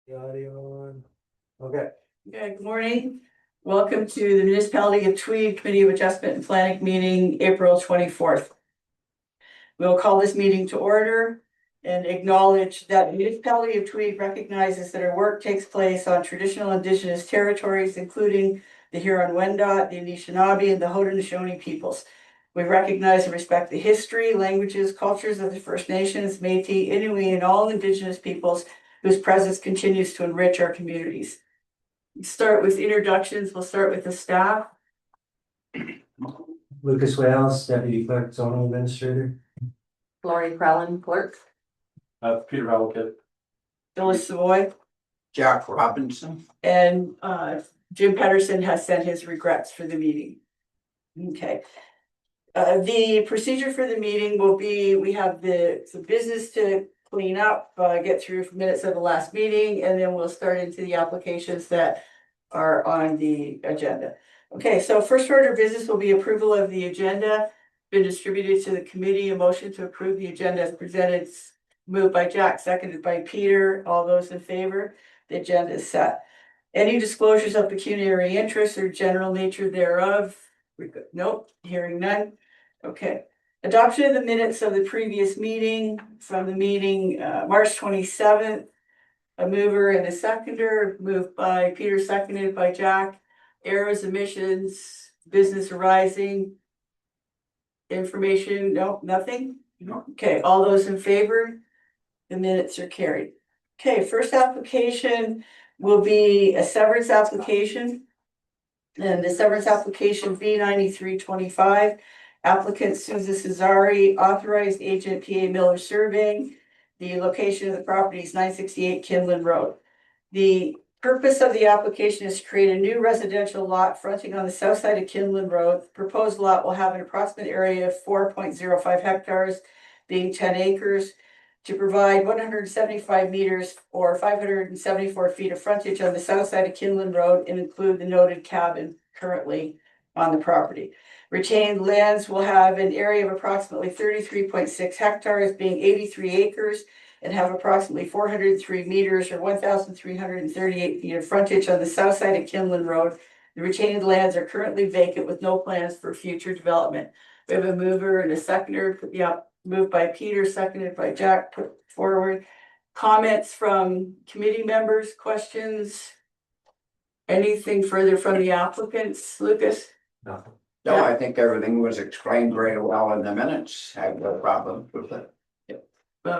The audio on. Okay, Okay, good morning. Welcome to the Municipality of Tweed Committee of Adjustment and Planning meeting, April 24th. We'll call this meeting to order and acknowledge that the Municipality of Tweed recognizes that our work takes place on traditional Indigenous territories, including the Huron-Wendat, the Anishinaabe, and the Haudenosaunee peoples. We recognize and respect the history, languages, cultures of the First Nations, Métis, Inuit, and all Indigenous peoples whose presence continues to enrich our communities. Start with introductions. We'll start with the staff. Lucas Wales, Deputy Clerk, Zoning Administrator. Lori Crellin, clerk. Peter Halkett. Phyllis Savoy, Jack Robinson. and Jim Pedersen has sent his regrets for the meeting. Okay. The procedure for the meeting will be, we have some business to clean up, get through minutes of the last meeting, and then we'll start into the applications that are on the agenda. Okay, so first order of business will be approval of the agenda. Been distributed to the committee. A motion to approve the agenda as presented, moved by Jack, seconded by Peter. All those in favor? The agenda is set. Any disclosures of pecuniary interest or general nature thereof? Nope, hearing none. Okay. Adoption of the minutes of the previous meeting from the meeting, March 27th. A mover and a seconder, moved by Peter, seconded by Jack. Errors, omissions, business arising. Information, no, nothing? No. Okay, all those in favor? The minutes are carried. Okay, first application will be a severance application. And the severance application B9325. Applicant Susan Cesari, authorized agent PA Miller Surveying. The location of the property is 968 Kinlan Road. The purpose of the application is to create a new residential lot fronting on the south side of Kinlan Road. The proposed lot will have an approximate area of 4.05 hectares, being 10 acres, to provide 175 meters or 574 feet of frontage on the south side of Kinlan Road and include the noted cabin currently on the property. Retained lands will have an area of approximately 33.6 hectares, being 83 acres, and have approximately 403 meters or 1,338 feet of frontage on the south side of Kinlan Road. The retained lands are currently vacant with no plans for future development. We have a mover and a seconder. Yeah, moved by Peter, seconded by Jack, put forward. Comments from committee members, questions? Anything further from the applicants, Lucas? Nothing. No, I think everything was explained very well in the minutes. I have no problem with it.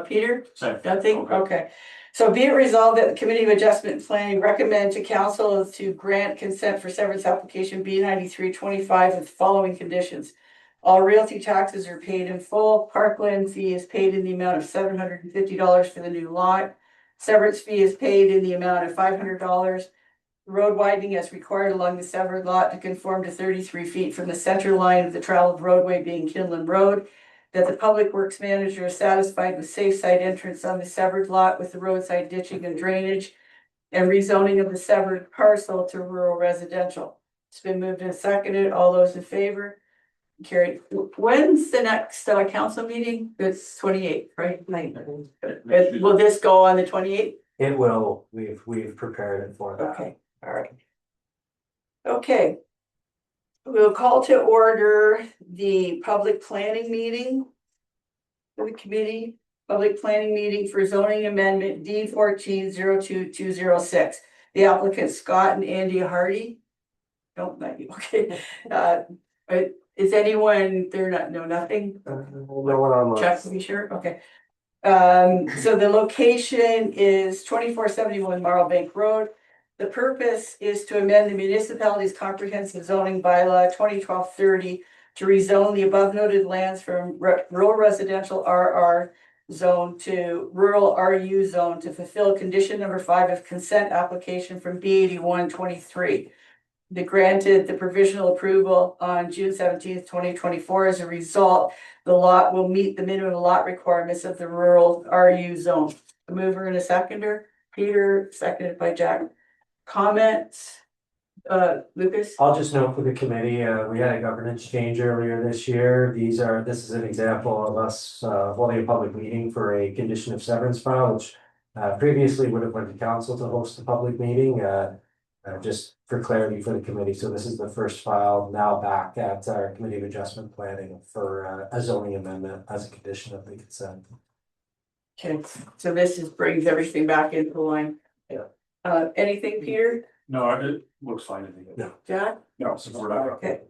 Peter? Same. Nothing? Okay. Okay. So be it resolved that the Committee of Adjustment and Planning recommend to council to grant consent for severance application B9325 with the following conditions. All realty taxes are paid in full. Parkland fee is paid in the amount of $750 for the new lot. Severance fee is paid in the amount of $500. Road widening as required along the severed lot to conform to 33 feet from the center line of the traveled roadway being Kinlan Road. That the public works manager is satisfied with safe site entrance on the severed lot with the roadside ditching and drainage. And rezoning of the severed parcel to rural residential. It's been moved and seconded. All those in favor? Carried. When's the next council meeting? It's 28th, right? Will this go on the 28th? It will, we've prepared it for that. Okay, all right. Okay. We'll call to order the public planning meeting for the committee, public planning meeting for zoning amendment D14-02206. The applicants Scott and Andy Hardy. Don't let you, okay. Is anyone, they're not, no, nothing? No one online. Check to be sure, okay. So the location is 2471 Marl Bank Road. The purpose is to amend the municipality's comprehensive zoning bylaw 2012-30 to rezone the above noted lands from rural residential RR zone to rural RU zone to fulfill condition number 5 of consent application from B8123. They granted the provisional approval on June 17th, 2024. As a result, the lot will meet the minimum lot requirements of the rural RU zone. A mover and a seconder, Peter, seconded by Jack. Comments? Lucas? I'll just note for the committee, we had a governance change earlier this year. This is an example of us holding a public meeting for a condition of severance file, which previously would have went to council to host the public meeting, just for clarity for the committee. So this is the first file now back at our Committee of Adjustment Planning for a zoning amendment as a condition of the consent. Okay, so this just brings everything back into line. Yeah. Anything, Peter, No, it looks fine to me. No. Jack? No, support that. Okay.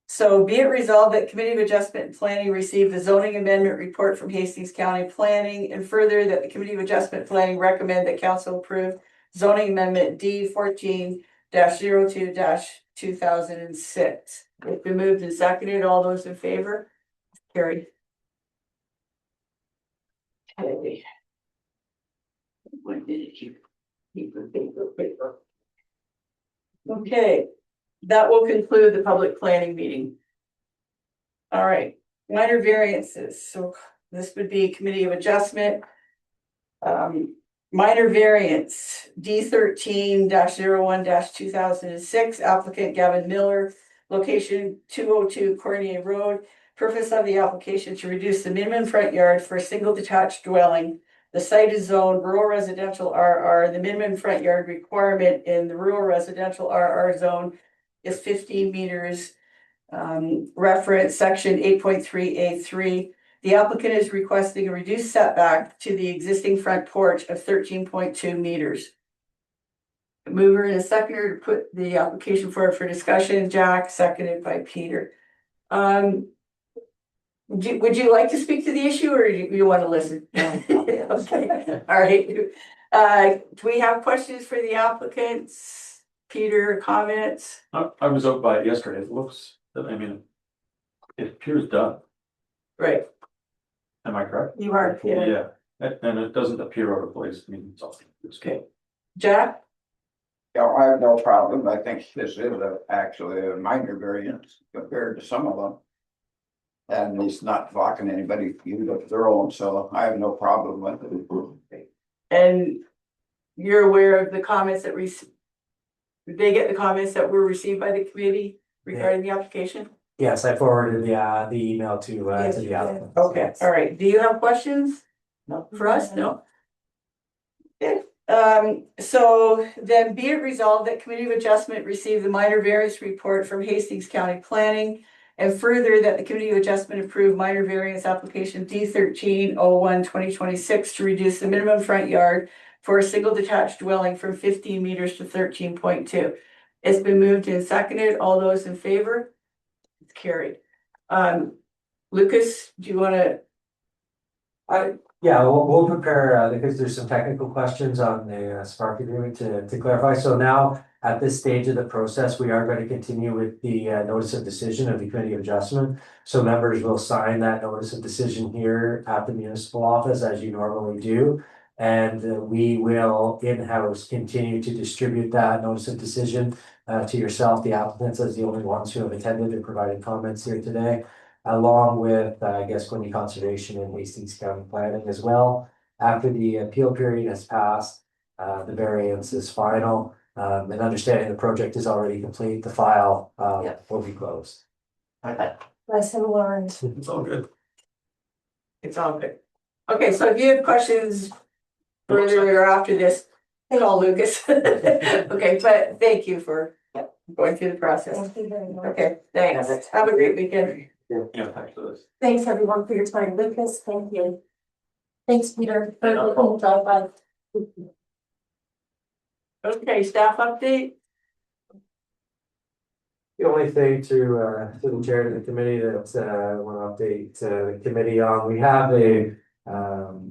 So be it resolved that Committee of Adjustment and Planning received the zoning amendment report from Hastings County Planning, and further that the Committee of Adjustment and Planning recommend that council approve zoning amendment D 14-02-2006. It's been moved and seconded. All those in favor? Carried. Okay. One minute here. Paper. Okay, that will conclude the public planning meeting. All right, minor variances. So this would be Committee of Adjustment. Minor variance D 13-01-2006, applicant Gavin Miller, location 202 Cornier Road. Purpose of the application to reduce the minimum front yard for a single detached dwelling. The site is zoned rural residential RR. The minimum front yard requirement in the rural residential RR zone is 15 meters. Reference section 8.3A3. The applicant is requesting a reduced setback to the existing front porch of 13.2 meters. A mover and a seconder to put the application forward for discussion. Jack, seconded by Peter. Would you like to speak to the issue, or do you want to listen? Okay, all right. Do we have questions for the applicants? Peter, comments? I was out by it yesterday. It looks, I mean, it appears done. Right, Am I correct? you are, Peter. Yeah, and it doesn't appear out of place. I mean, it's Okay. Jack? Yeah, I have no problem. I think this is actually a minor variance compared to some of them. And he's not blocking anybody to use up their own, so I have no problem with it. And you're aware of the comments that did they get the comments that were received by the committee regarding the application? Yes, I forwarded the email to the applicant. Okay, all right. Do you have questions? No. For us? No. Okay, so then be it resolved that Committee of Adjustment receive the minor variance report from Hastings County Planning. And further that the Committee of Adjustment approve minor variance application D 13-01-2026 to reduce the minimum front yard for a single detached dwelling from 15 meters to 13.2. It's been moved and seconded. All those in favor? It's carried. Lucas, do you want to? Yeah, we'll prepare, because there's some technical questions on the Spark agreement to clarify. So now, at this stage of the process, we are going to continue with the notice of decision of the Committee of Adjustment. So members will sign that notice of decision here at the municipal office, as you normally do. And we will in-house continue to distribute that notice of decision to yourself, the applicants, as the only ones who have attended and provided comments here today, along with, Gascoyne Conservation and Hastings County Planning as well. After the appeal period has passed, the variance is final, and understanding the project is already complete, the file will be closed. Lesson learned. It's all good. It's all good. Okay, so if you have questions further or after this, call Lucas. Okay, but thank you for going through the process. Thank you very much. Okay, thanks. Have a great weekend. Yeah, thanks for this. Thanks everyone for your time. Lucas, thank you. Thanks, Peter. For No the problem. drive by. Okay, staff update? The only thing to the chair of the committee that I want to update the committee on, we have a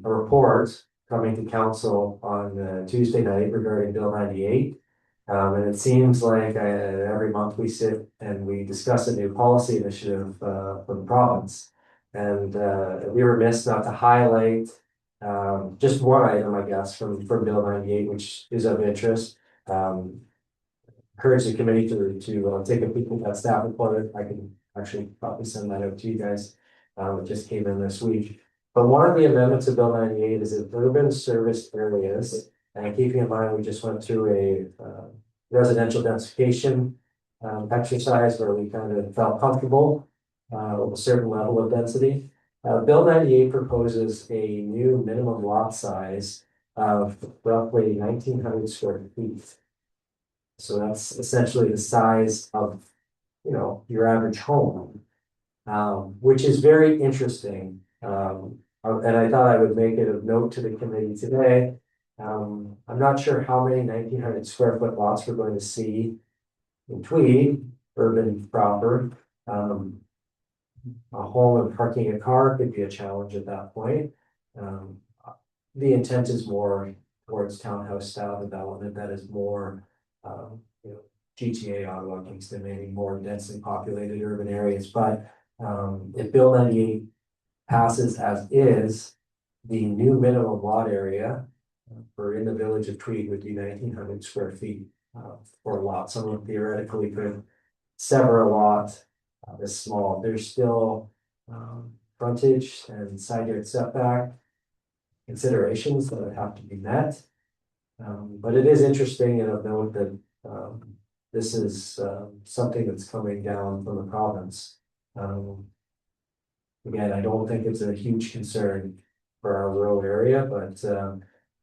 report coming to council on Tuesday night regarding Bill 98. And it seems like every month we sit and we discuss a new policy initiative from the province. And we were remiss not to highlight just one item, I guess, from Bill 98, which is of interest. Encourage the committee to take a peek at that staff report. I can actually probably send that out to you guys. It just came in this week. But one of the amendments of Bill 98 is in urban service areas. And keeping in mind, we just went through a residential densification exercise where we kind of felt comfortable with a certain level of density. Bill 98 proposes a new minimum lot size of roughly 1,900 square feet. So that's essentially the size of, your average home. Which is very interesting. And I thought I would make it of note to the committee today. I'm not sure how many 1,900 square foot lots we're going to see in Tweed, urban proper. A home and parking a car could be a challenge at that point. The intent is more towards townhouse style development that is more, GTA, Ottawa, Kingston, maybe more densely populated urban areas, but if Bill 98 passes as is, the new minimum lot area for in the village of Tweed would be 1,900 square feet for a lot. Someone theoretically could sever a lot this small. There's still frontage and side yard setback considerations that would have to be met. But it is interesting and of note that this is something that's coming down from the province. Again, I don't think it's a huge concern for our rural area, but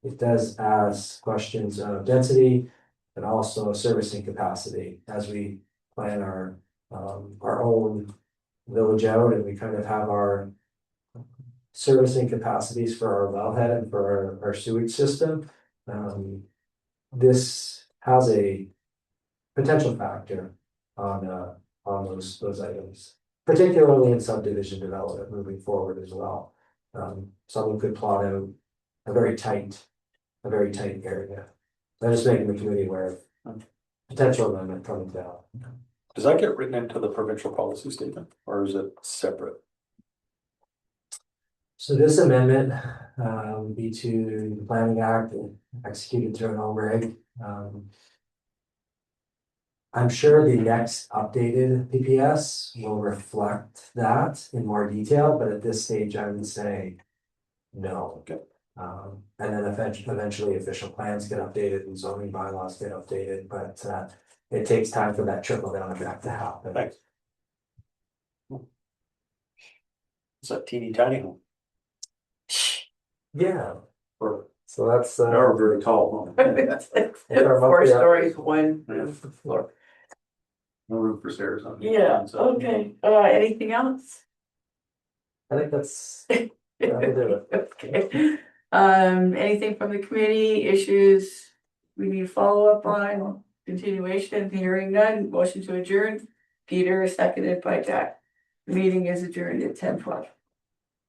it does ask questions of density and also servicing capacity as we plan our own village out, and we kind of have our servicing capacities for our wellhead and for our sewage system. This has a potential factor on those items, particularly in subdivision development moving forward as well. Someone could plot out a very tight area. I'm just making the committee aware of potential amendment coming down. Does that get written into the provincial policy statement or is it separate? So this amendment would be to the Planning Act and executed through an OREG. I'm sure the next updated PPS will reflect that in more detail, but at this stage, I would say no. Okay. And then eventually official plans get updated and zoning bylaws get updated, but it takes time for that trickle down effect to happen. Thanks. It's a teeny tiny home. Yeah, Or so that's or a very tall home. It's like 4 stories, one floor. No room for stairs on. Yeah, okay, anything else? I think that's that'll do it. Okay, anything from the committee, issues we need to follow up on, continuation, hearing none, motion to adjourn. Peter, seconded by Jack. The meeting is adjourned at 10:12.